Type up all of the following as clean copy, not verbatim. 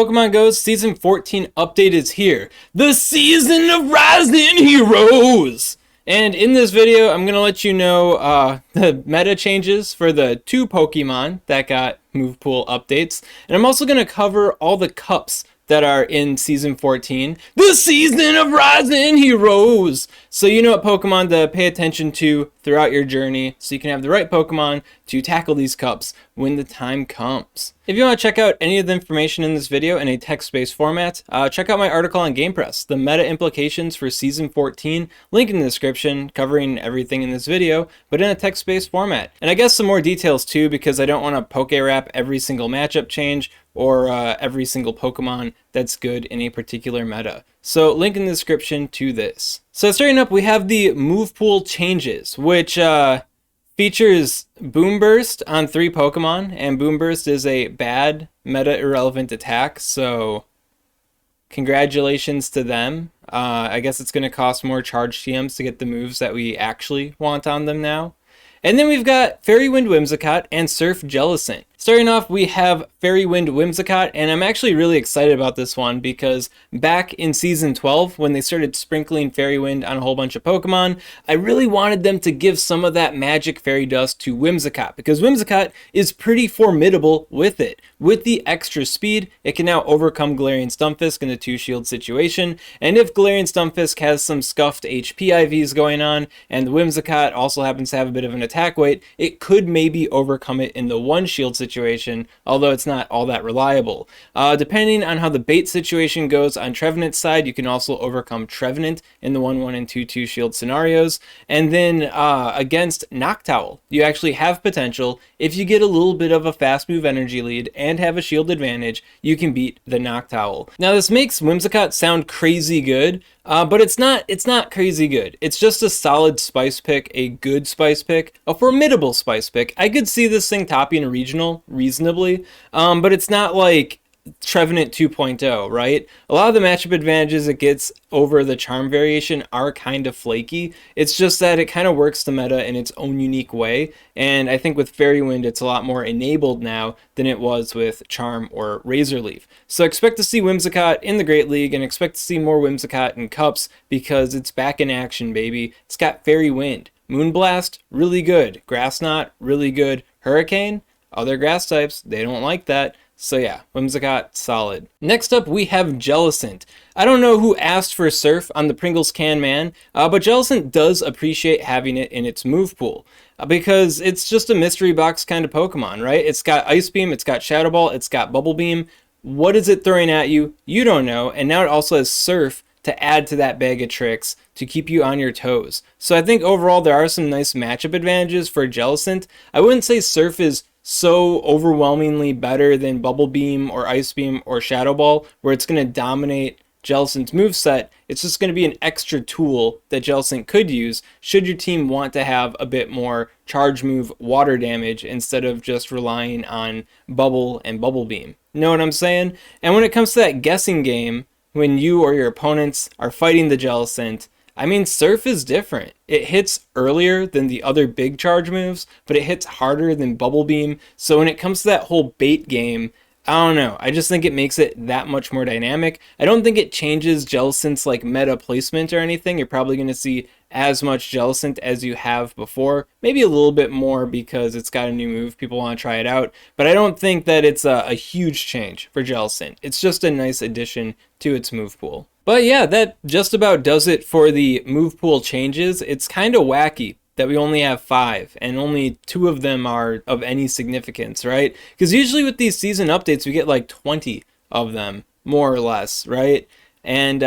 Pokemon Go's Season 14 update is here. The Season of Rising Heroes! And in this video, I'm going to let you know the meta changes for the 2 Pokemon that got movepool updates. And I'm also going to cover all the cups that are in Season 14. The Season of Rising Heroes! So you know what Pokemon to pay attention to throughout your journey so you can have the right Pokemon to tackle these cups when the time comes. If you want to check out any of the information in this video in a text-based format, check out my article on GamePress, the meta implications for Season 14, link in the description, covering everything in this video, but in a text-based format. And I guess some more details too, because I don't want to poke-wrap every single matchup change or every single Pokemon that's good in a particular meta. So link in the description to this. So starting up, we have the movepool changes, which features Boom Burst on 3 Pokemon, and Boom Burst is a bad meta-irrelevant attack, so congratulations to them. I guess it's going to cost more charge TMs to get the moves that we actually want on them now. And then we've got Fairy Wind Whimsicott and Surf Jellicent. Starting off, we have Fairy Wind Whimsicott, and I'm actually really excited about this one because back in Season 12, when they started sprinkling Fairy Wind on a whole bunch of Pokemon, I really wanted them to give some of that magic fairy dust to Whimsicott because Whimsicott is pretty formidable with it. With the extra speed, it can now overcome Galarian Stunfisk in a 2-shield situation, and if Galarian Stunfisk has some scuffed HP IVs going on, and the Whimsicott also happens to have a bit of an attack weight, it could maybe overcome it in the 1-shield situation, although it's not all that reliable. Depending on how the bait situation goes on Trevenant's side, you can also overcome Trevenant in the 1-1 and 2-2 shield scenarios. And then against Noctowl, you actually have potential. If you get a little bit of a fast move energy lead and have a shield advantage, you can beat the Noctowl. Now this makes Whimsicott sound crazy good, but it's not crazy good. It's just a solid spice pick, a good spice pick, a formidable spice pick. I could see this thing topping a regional reasonably, but it's not like Trevenant 2.0, right? A lot of the matchup advantages it gets over the charm variation are kind of flaky. It's just that it kind of works the meta in its own unique way, and I think with Fairy Wind it's a lot more enabled now than it was with Charm or Razor Leaf. So expect to see Whimsicott in the Great League, and expect to see more Whimsicott in Cups because it's back in action, baby. It's got Fairy Wind. Moonblast, really good. Grass Knot, really good. Hurricane, other grass types, they don't like that. So yeah, Whimsicott, solid. Next up, we have Jellicent. I don't know who asked for Surf on the Pringles Can Man, but Jellicent does appreciate having it in its move pool because it's just a mystery box kind of Pokemon, right? It's got Ice Beam, it's got Shadow Ball, it's got Bubble Beam. What is it throwing at you? You don't know, and now it also has Surf to add to that bag of tricks to keep you on your toes. So I think overall there are some nice matchup advantages for Jellicent. I wouldn't say Surf is so overwhelmingly better than Bubble Beam or Ice Beam or Shadow Ball, where it's going to dominate Jellicent's moveset. It's just going to be an extra tool that Jellicent could use should your team want to have a bit more charge move water damage instead of just relying on Bubble and Bubble Beam. Know what I'm saying? And when it comes to that guessing game, when you or your opponents are fighting the Jellicent, I mean, Surf is different. It hits earlier than the other big charge moves, but it hits harder than Bubble Beam. So when it comes to that whole bait game, I don't know. I just think it makes it that much more dynamic. I don't think it changes Jellicent's like meta placement or anything. You're probably going to see as much Jellicent as you have before. Maybe a little bit more because it's got a new move. People want to try it out. But I don't think that it's a huge change for Jellicent. It's just a nice addition to its move pool. But yeah, that just about does it for the move pool changes. It's kind of wacky that we only have 5 and only 2 of them are of any significance, right? Because usually with these season updates we get like 20 of them, more or less, right? And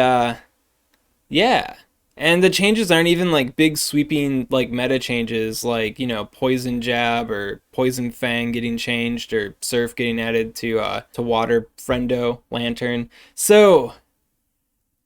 yeah, and the changes aren't even like big sweeping like meta changes like, you know, Poison Jab or Poison Fang getting changed or Surf getting added to Water Friendo Lantern. So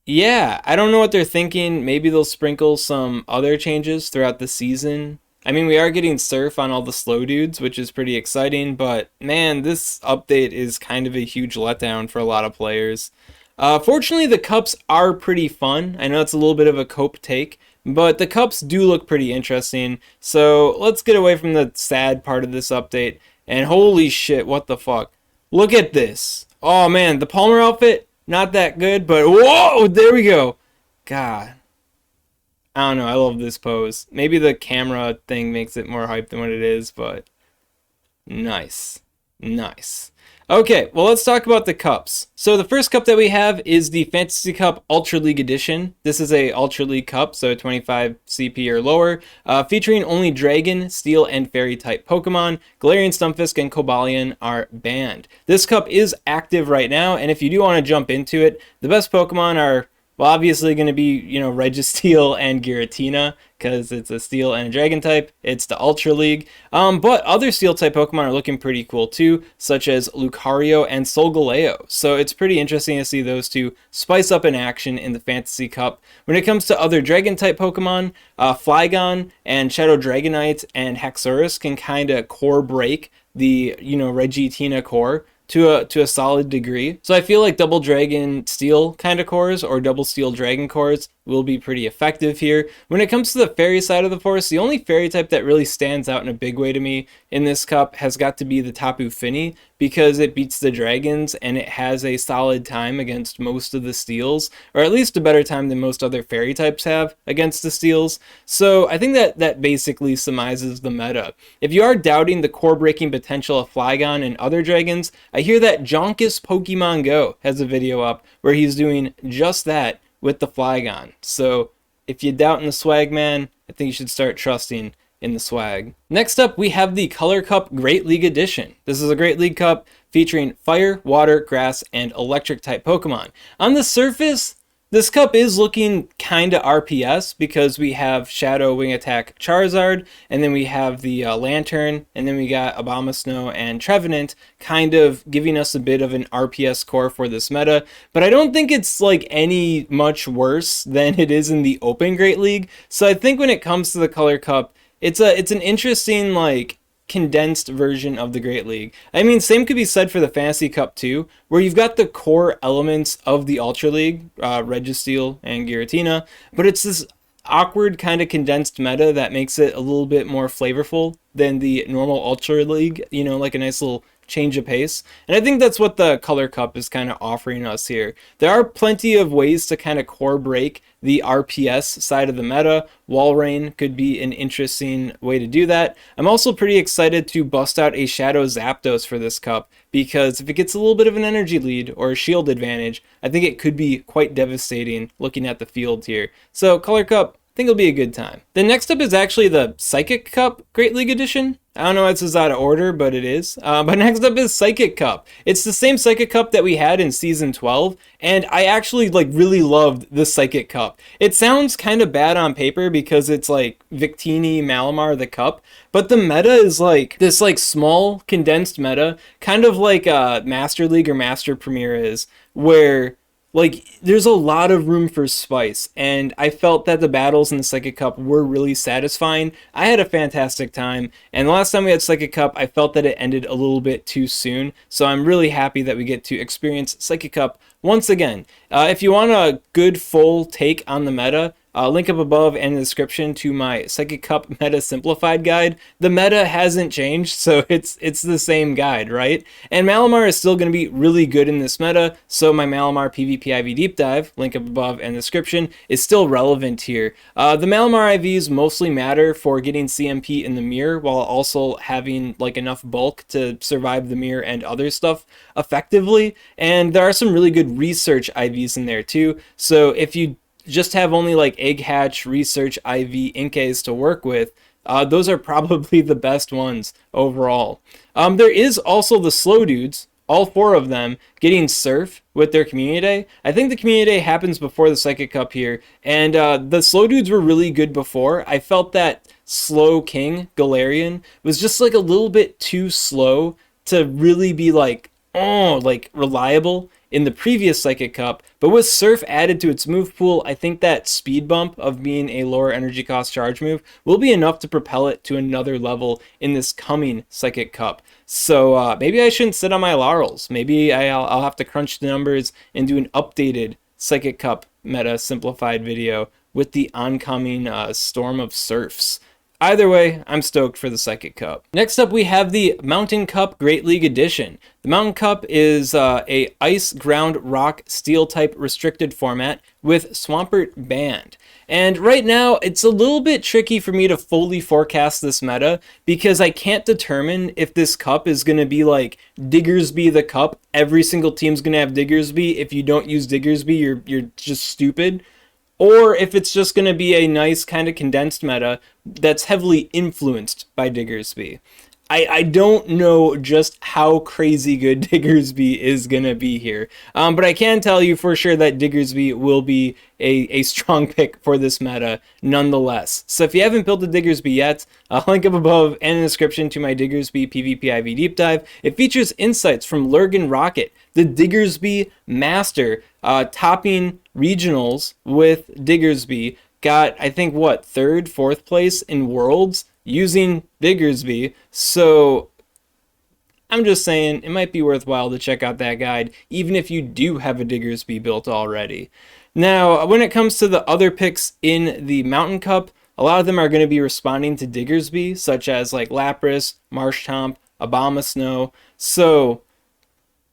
yeah, I don't know what they're thinking. Maybe they'll sprinkle some other changes throughout the season. I mean, we are getting Surf on all the slow dudes, which is pretty exciting, but man, this update is kind of a huge letdown for a lot of players. Fortunately, the cups are pretty fun. I know it's a little bit of a cope take, but the cups do look pretty interesting. So let's get away from the sad part of this update. And holy shit, what the fuck? Look at this. Oh man, the Palmer outfit, not that good, but whoa, there we go. God, I don't know, I love this pose. Maybe the camera thing makes it more hype than what it is, but nice. Nice. Okay, well, let's talk about the cups. So the first cup that we have is the Fantasy Cup Ultra League Edition. This is a Ultra League cup, so 25 CP or lower, featuring only Dragon, Steel, and Fairy type Pokemon. Galarian, Stunfisk, and Cobalion are banned. This cup is active right now, and if you do want to jump into it, the best Pokemon are, well, obviously going to be, Registeel and Giratina, because it's a Steel and a Dragon type. It's the Ultra League. But other Steel type Pokemon are looking pretty cool too, such as Lucario and Solgaleo. So it's pretty interesting to see those two spice up in action in the Fantasy Cup. When it comes to other Dragon type Pokemon, Flygon and Shadow Dragonite and Haxorus can kind of core break the, Regitina core to a solid degree. So I feel like double dragon steel kind of cores or double steel dragon cores will be pretty effective here. When it comes to the fairy side of the force, the only fairy type that really stands out in a big way to me in this cup has got to be the Tapu Fini, because it beats the dragons and it has a solid time against most of the steels, or at least a better time than most other fairy types have against the steels. So I think that basically surmises the meta. If you are doubting the core breaking potential of Flygon and other dragons, I hear that Jonkus Pokemon Go has a video up where he's doing just that with the Flygon. So if you doubt in the swag, man, I think you should start trusting in the swag. Next up, we have the Color Cup Great League Edition. This is a Great League Cup featuring fire, water, grass, and electric type Pokemon. On the surface, this cup is looking kinda RPS because we have Shadow Wing Attack Charizard, and then we have the Lantern, and then we got Abomasnow and Trevenant, kind of giving us a bit of an RPS core for this meta. But I don't think it's like any much worse than it is in the Open Great League. So I think when it comes to the Color Cup, it's an interesting like condensed version of the Great League. I mean, same could be said for the Fantasy Cup too, where you've got the core elements of the Ultra League, Registeel and Giratina, but it's this awkward kind of condensed meta that makes it a little bit more flavorful than the normal Ultra League, like a nice little change of pace. And I think that's what the Color Cup is kind of offering us here. There are plenty of ways to kind of core break the RPS side of the meta. Walrein could be an interesting way to do that. I'm also pretty excited to bust out a Shadow Zapdos for this cup, because if it gets a little bit of an energy lead or a shield advantage, I think it could be quite devastating looking at the field here. So Color Cup, I think it'll be a good time. The next up is actually the Psychic Cup Great League Edition. I don't know if this is out of order, but it is. But next up is Psychic Cup. It's the same Psychic Cup that we had in Season 12, and I actually really loved the Psychic Cup. It sounds kind of bad on paper because it's like Victini, Malamar, the cup, but the meta is like this small condensed meta, kind of like Master League or Master Premier is, where there's a lot of room for spice, and I felt that the battles in the Psychic Cup were really satisfying. I had a fantastic time, and the last time we had Psychic Cup, I felt that it ended a little bit too soon, so I'm really happy that we get to experience Psychic Cup once again. If you want a good full take on the meta, link up above and in the description to my Psychic Cup Meta Simplified guide. The meta hasn't changed, so it's the same guide, right? And Malamar is still going to be really good in this meta, so my Malamar PvP IV Deep Dive, link up above and description, is still relevant here. The Malamar IVs mostly matter for getting CMP in the mirror, while also having enough bulk to survive the mirror and other stuff effectively, and there are some really good research IVs in there too, so if you just have only Egg Hatch, Research, IV, Inkays to work with, those are probably the best ones overall. There is also the Slow Dudes, all four of them, getting Surf with their Community Day. I think the Community Day happens before the Psychic Cup here, and the Slow Dudes were really good before. I felt that Slowking, Galarian, was just a little bit too slow to really be reliable in the previous Psychic Cup, but with Surf added to its move pool, I think that speed bump of being a lower energy cost charge move will be enough to propel it to another level in this coming Psychic Cup. So maybe I shouldn't sit on my laurels. Maybe I'll have to crunch the numbers and do an updated Psychic Cup Meta Simplified video with the oncoming Storm of Surfs. Either way, I'm stoked for the Psychic Cup. Next up, we have the Mountain Cup Great League Edition. The Mountain Cup is a Ice, Ground, Rock, Steel type restricted format with Swampert banned. And right now, it's a little bit tricky for me to fully forecast this meta because I can't determine if this cup is going to be like Diggersby the Cup. Every single team's going to have Diggersby. If you don't use Diggersby, you're just stupid. Or if it's just going to be a nice kind of condensed meta that's heavily influenced by Diggersby. I don't know just how crazy good Diggersby is going to be here. But I can tell you for sure that Diggersby will be a strong pick for this meta nonetheless. So if you haven't built a Diggersby yet, I'll link up above and in the description to my Diggersby PvP IV deep dive. It features insights from Lurgan Rocket, the Diggersby master, topping regionals with Diggersby. Got, I think, what, 3rd, 4th place in Worlds using Diggersby. So I'm just saying it might be worthwhile to check out that guide, even if you do have a Diggersby built already. Now, when it comes to the other picks in the Mountain Cup, a lot of them are going to be responding to Diggersby, such as like Lapras, Marshtomp, Abomasnow. So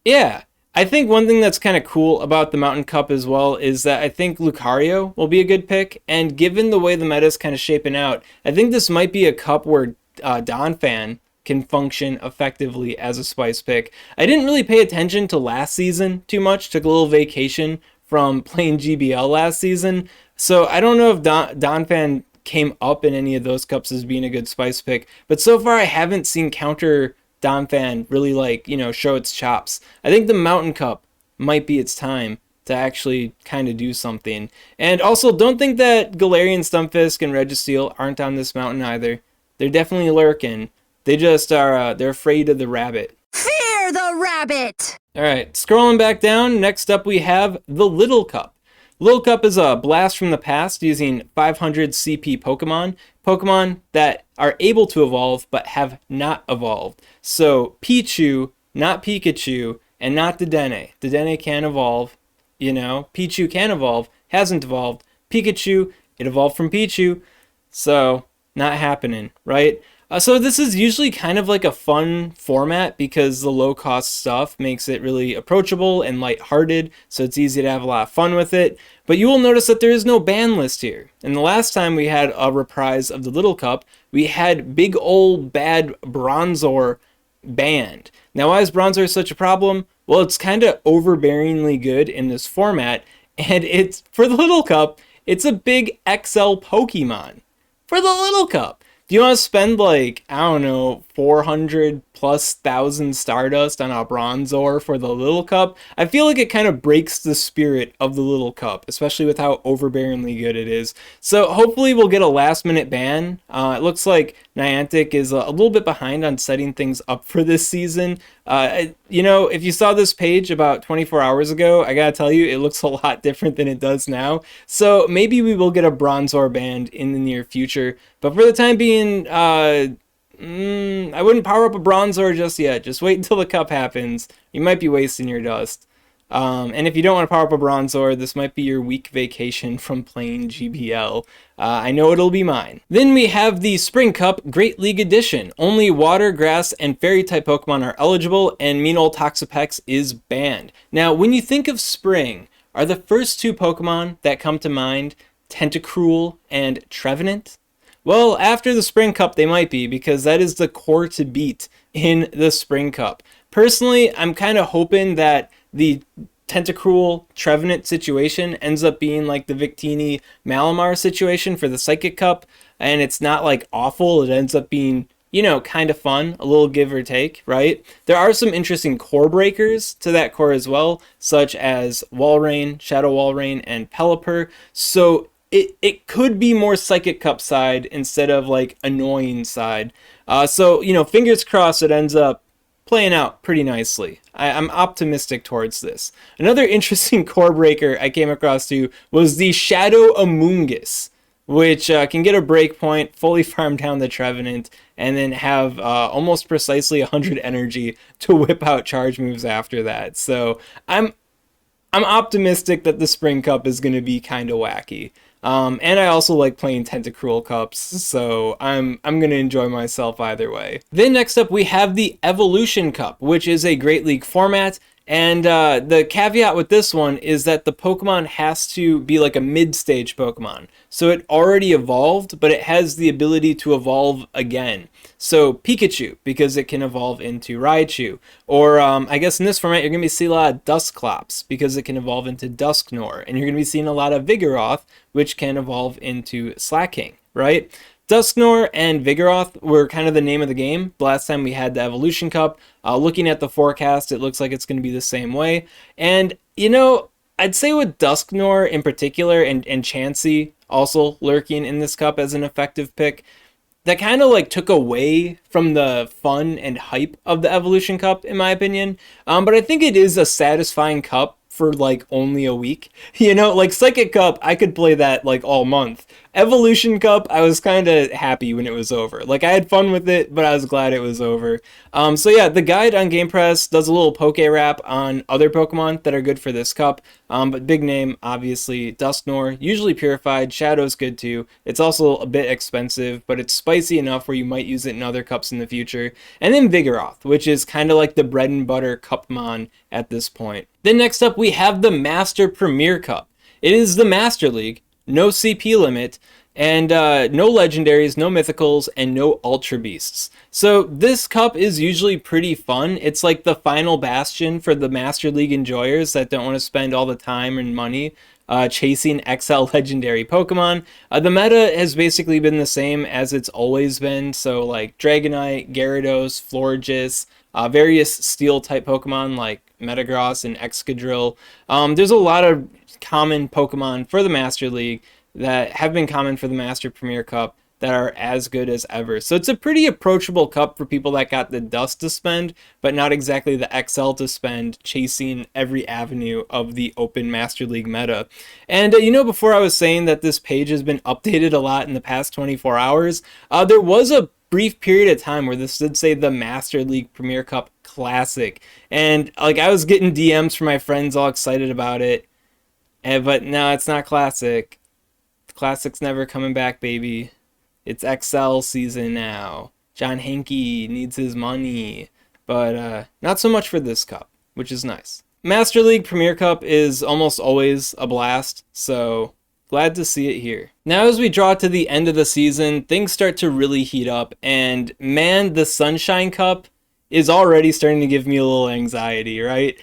yeah, I think one thing that's kind of cool about the Mountain Cup as well is that I think Lucario will be a good pick, and given the way the meta is kind of shaping out, I think this might be a cup where Donphan can function effectively as a spice pick. I didn't really pay attention to last season too much, took a little vacation from playing GBL last season, so I don't know if Donphan came up in any of those cups as being a good spice pick, but so far I haven't seen counter Donphan really show its chops. I think the Mountain Cup might be its time to actually kind of do something. And also, don't think that Galarian, Stunfisk, and Registeel aren't on this mountain either. They're definitely lurking. They just are, they're afraid of the rabbit. Fear the rabbit! Alright, scrolling back down, next up we have the Little Cup. Little Cup is a blast from the past using 500 CP Pokemon that are able to evolve but have not evolved. So Pichu, not Pikachu, and not Dedenne. Dedenne can evolve, Pichu can evolve, hasn't evolved. Pikachu, it evolved from Pichu, so not happening, right? So this is usually kind of like a fun format because the low-cost stuff makes it really approachable and lighthearted, so it's easy to have a lot of fun with it. But you will notice that there is no ban list here. And the last time we had a reprise of the Little Cup, we had big old bad Bronzor banned. Now, why is Bronzor such a problem? Well, it's kind of overbearingly good in this format, and it's, for the Little Cup, it's a big XL Pokemon. For the Little Cup. Do you want to spend like, I don't know, 400,000+ Stardust on a Bronzor for the Little Cup? I feel like it kind of breaks the spirit of the Little Cup, especially with how overbearingly good it is. So hopefully we'll get a last minute ban. It looks like Niantic is a little bit behind on setting things up for this season. If you saw this page about 24 hours ago, I gotta tell you, it looks a lot different than it does now. So maybe we will get a Bronzor banned in the near future. But for the time being, I wouldn't power up a Bronzor just yet. Just wait until the cup happens. You might be wasting your dust. And if you don't want to power up a Bronzor, this might be your week vacation from playing GBL. I know it'll be mine. Then we have the Spring Cup Great League Edition. Only Water, Grass, and Fairy-type Pokemon are eligible, and mean old Toxapex is banned. Now, when you think of Spring, are the first two Pokemon that come to mind Tentacruel and Trevenant? Well, after the Spring Cup, they might be, because that is the core to beat in the Spring Cup. Personally, I'm kind of hoping that the Tentacruel Trevenant situation ends up being like the Victini Malamar situation for the Psychic Cup, and it's not like awful. It ends up being, kind of fun, a little give or take, right? There are some interesting core breakers to that core as well, such as Walrein, Shadow Walrein, and Pelipper. So it could be more Psychic Cup side instead of like annoying side. So fingers crossed it ends up playing out pretty nicely. I'm optimistic towards this. Another interesting core breaker I came across too was the Shadow Amoonguss, which can get a break point, fully farm down the Trevenant, and then have almost precisely 100 energy to whip out charge moves after that. So I'm optimistic that the Spring Cup is going to be kind of wacky. And I also like playing Tentacruel Cups, so I'm gonna enjoy myself either way. Then next up we have the Evolution Cup, which is a Great League format. And the caveat with this one is that the Pokemon has to be like a mid-stage Pokemon. So it already evolved, but it has the ability to evolve again. So Pikachu, because it can evolve into Raichu. Or I guess in this format, you're going to be seeing a lot of Dusclops, because it can evolve into Dusknoir. And you're going to be seeing a lot of Vigoroth, which can evolve into Slacking, right? Dusknoir and Vigoroth were kind of the name of the game the last time we had the Evolution Cup. Looking at the forecast, it looks like it's going to be the same way. And, you know, I'd say with Dusknoir in particular and Chansey also lurking in this cup as an effective pick, that kind of like took away from the fun and hype of the Evolution Cup, in my opinion. But I think it is a satisfying cup for like only a week. You know, like Psychic Cup, I could play that like all month. Evolution Cup, I was kind of happy when it was over. Like I had fun with it, but I was glad it was over. So yeah, the guide on Game Press does a little poke wrap on other Pokemon that are good for this cup. But big name, obviously, Dusknoir, usually purified. Shadow's good too. It's also a bit expensive, but it's spicy enough where you might use it in other cups in the future. And then Vigoroth, which is kind of like the bread and butter Cupmon at this point. Then next up, we have the Master Premier Cup. It is the Master League, no CP limit, and no legendaries, no mythicals, and no ultra beasts. So this cup is usually pretty fun. It's like the final bastion for the Master League enjoyers that don't want to spend all the time and money chasing XL legendary Pokemon. The meta has basically been the same as it's always been. So like Dragonite, Gyarados, Florges, various steel type Pokemon like Metagross and Excadrill. There's a lot of common Pokemon for the Master League that have been common for the Master Premier Cup that are as good as ever. So it's a pretty approachable cup for people that got the dust to spend, but not exactly the XL to spend chasing every avenue of the open Master League meta. And you know, before I was saying that this page has been updated a lot in the past 24 hours, there was a brief period of time where this did say the Master League Premier Cup Classic. And like I was getting DMs from my friends all excited about it. But no, it's not Classic. Classic's never coming back, baby. It's XL season now. John Hankey needs his money. But not so much for this cup, which is nice. Master League Premier Cup is almost always a blast, so glad to see it here. Now as we draw to the end of the season, things start to really heat up, and man, the Sunshine Cup is already starting to give me a little anxiety, right?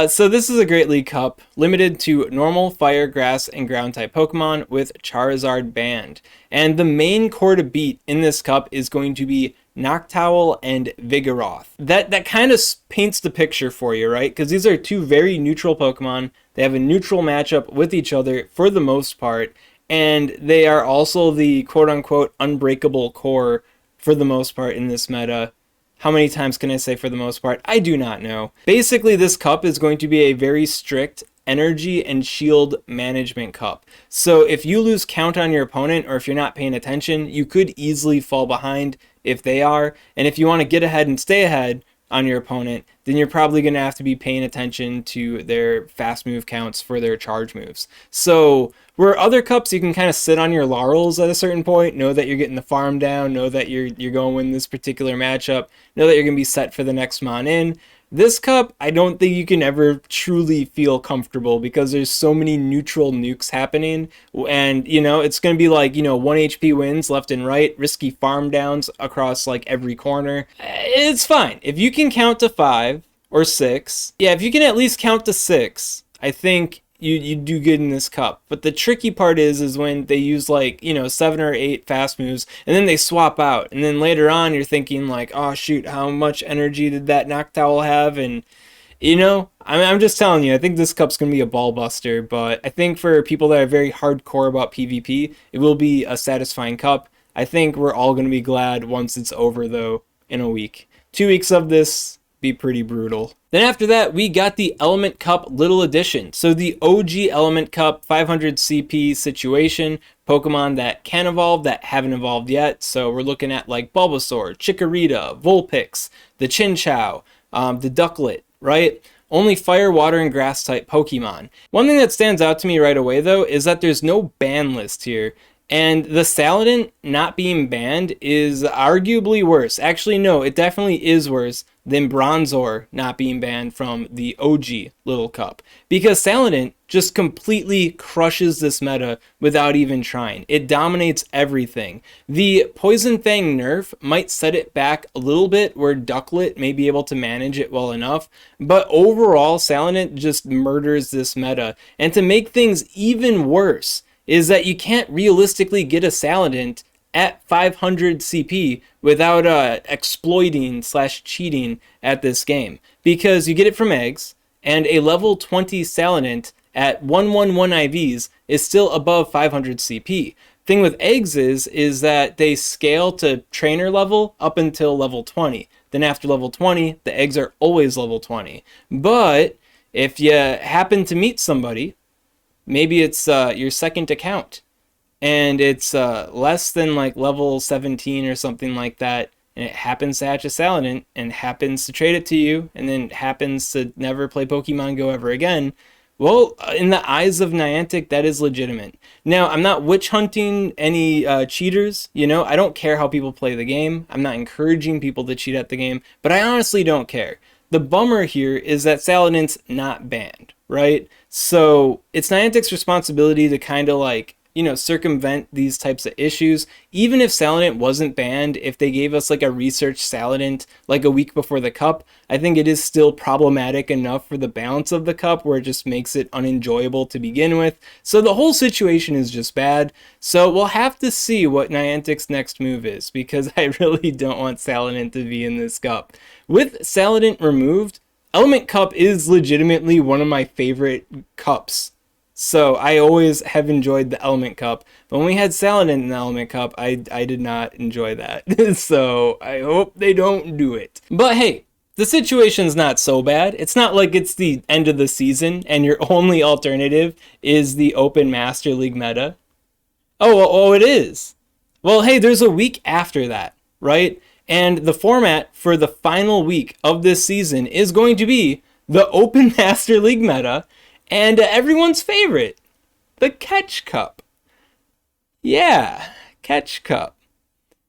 So this is a Great League Cup, limited to normal, fire, grass, and ground type Pokemon with Charizard banned. And the main core to beat in this cup is going to be Noctowl and Vigoroth. That kind of paints the picture for you, right? Because these are two very neutral Pokemon. They have a neutral matchup with each other for the most part, and they are also the quote-unquote unbreakable core for the most part in this meta. How many times can I say for the most part? I do not know. Basically, this cup is going to be a very strict energy and shield management cup. So if you lose count on your opponent, or if you're not paying attention, you could easily fall behind if they are. And if you want to get ahead and stay ahead on your opponent, then you're probably going to have to be paying attention to their fast move counts for their charge moves. So where other cups you can kind of sit on your laurels at a certain point, know that you're getting the farm down, know that you're going to win this particular matchup, know that you're going to be set for the next mon in. This cup, I don't think you can ever truly feel comfortable because there's so many neutral nukes happening, and you know, it's going to be like, you know, 1 HP wins left and right, risky farm downs across like every corner. It's fine. If you can count to 5 or 6, yeah, if you can at least count to 6, I think you do good in this cup. But the tricky part is when they use like, you know, 7 or 8 fast moves and then they swap out, and then later on you're thinking like, oh shoot, how much energy did that Noctowl have? And you know, I'm just telling you, I think this cup's gonna be a ball buster. But I think for people that are very hardcore about PvP, it will be a satisfying cup. I think we're all gonna be glad once it's over though, in a week. 2 weeks of this be pretty brutal. Then after that, we got the Element Cup Little Edition. So the OG Element Cup 500 CP situation, Pokemon that can evolve, that haven't evolved yet. So we're looking at like Bulbasaur, Chikorita, Vulpix, the Chinchou, the Ducklet, right? only fire, water, and grass type Pokemon. One thing that stands out to me right away though is that there's no ban list here. And the Salandit not being banned is arguably worse. Actually, no, it definitely is worse than Bronzor not being banned from the OG Little Cup. Because Salandit just completely crushes this meta without even trying. It dominates everything. The Poison Fang nerf might set it back a little bit where Ducklet may be able to manage it well enough. But overall, Salandit just murders this meta. And to make things even worse, is that you can't realistically get a Salandit at 500 CP without exploiting / cheating at this game. Because you get it from eggs, and a level 20 Salandit at 111 IVs is still above 500 CP. Thing with eggs is that they scale to trainer level up until level 20. Then after level 20, the eggs are always level 20. But if you happen to meet somebody, maybe it's your second account, and it's less than like level 17 or something like that, and it happens to hatch a Salandit, and happens to trade it to you, and then happens to never play Pokemon Go ever again, well, in the eyes of Niantic, that is legitimate. Now, I'm not witch hunting any cheaters, you know, I don't care how people play the game, I'm not encouraging people to cheat at the game, but I honestly don't care. The bummer here is that Salandit's not banned, right? So it's Niantic's responsibility to kind of like, you know, circumvent these types of issues. Even if Salandit wasn't banned, if they gave us like a research Salandit like a week before the cup, I think it is still problematic enough for the balance of the cup where it just makes it unenjoyable to begin with. So the whole situation is just bad. So we'll have to see what Niantic's next move is, because I really don't want Salandit to be in this cup. With Salandit removed, Element Cup is legitimately one of my favorite cups. So I always have enjoyed the Element Cup. But when we had Salandit in the Element Cup, I did not enjoy that. So I hope they don't do it. But hey, the situation's not so bad. It's not like it's the end of the season and your only alternative is the Open Master League meta. Oh, it is. Well, hey, there's a week after that, right? And the format for the final week of this season is going to be the Open Master League meta and everyone's favorite, the Catch Cup. Yeah, Catch Cup.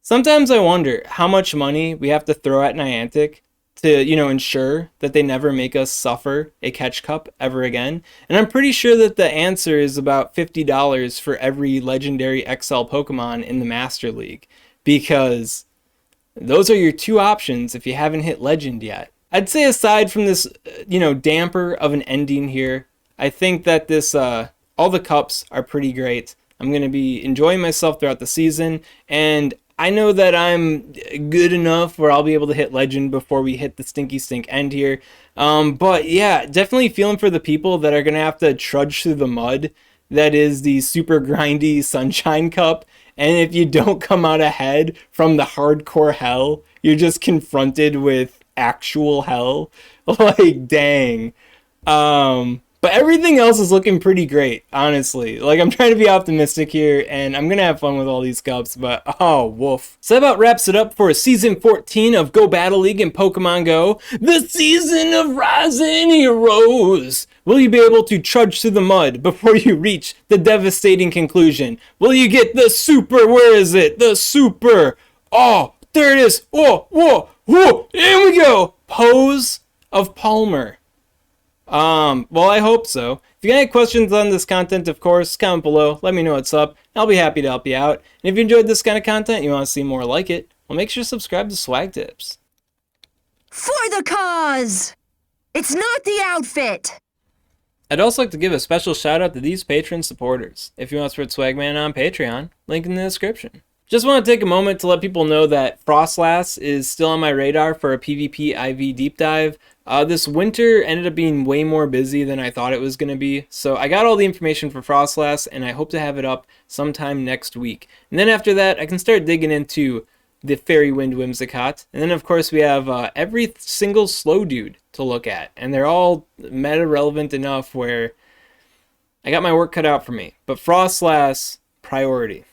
Sometimes I wonder how much money we have to throw at Niantic to, you know, ensure that they never make us suffer a Catch Cup ever again. And I'm pretty sure that the answer is about $50 for every legendary XL Pokemon in the Master League, because those are your two options if you haven't hit Legend yet. I'd say aside from this, you know, damper of an ending here, I think that this, all the cups are pretty great. I'm going to be enjoying myself throughout the season, and I know that I'm good enough where I'll be able to hit Legend before we hit the stinky stink end here. But yeah, definitely feeling for the people that are going to have to trudge through the mud that is the super grindy Sunshine Cup. And if you don't come out ahead from the hardcore hell, you're just confronted with actual hell. Like, dang. But everything else is looking pretty great, honestly. Like, I'm trying to be optimistic here, and I'm gonna have fun with all these cups, but oh, woof. So that about wraps it up for Season 14 of Go Battle League and Pokemon Go, the season of rising heroes. Will you be able to trudge through the mud before you reach the devastating conclusion? Will you get the super, where is it? The super, oh, there it is. Oh, whoa, whoa, here we go. Pose of Palmer. Well, I hope so. If you got any questions on this content, of course, comment below, let me know what's up. I'll be happy to help you out. And if you enjoyed this kind of content and you want to see more like it, well, make sure to subscribe to SwagTips. For the cause! It's not the outfit! I'd also like to give a special shout out to these Patreon supporters. If you want to support Swagman on Patreon, link in the description. Just want to take a moment to let people know that Frostlass is still on my radar for a PvP IV deep dive. This winter ended up being way more busy than I thought it was going to be, so I got all the information for Frostlass, and I hope to have it up sometime next week. And then after that, I can start digging into the Fairy Wind Whimsicott, and then of course we have every single slow dude to look at, and they're all meta relevant enough where I got my work cut out for me. But Frostlass, priority.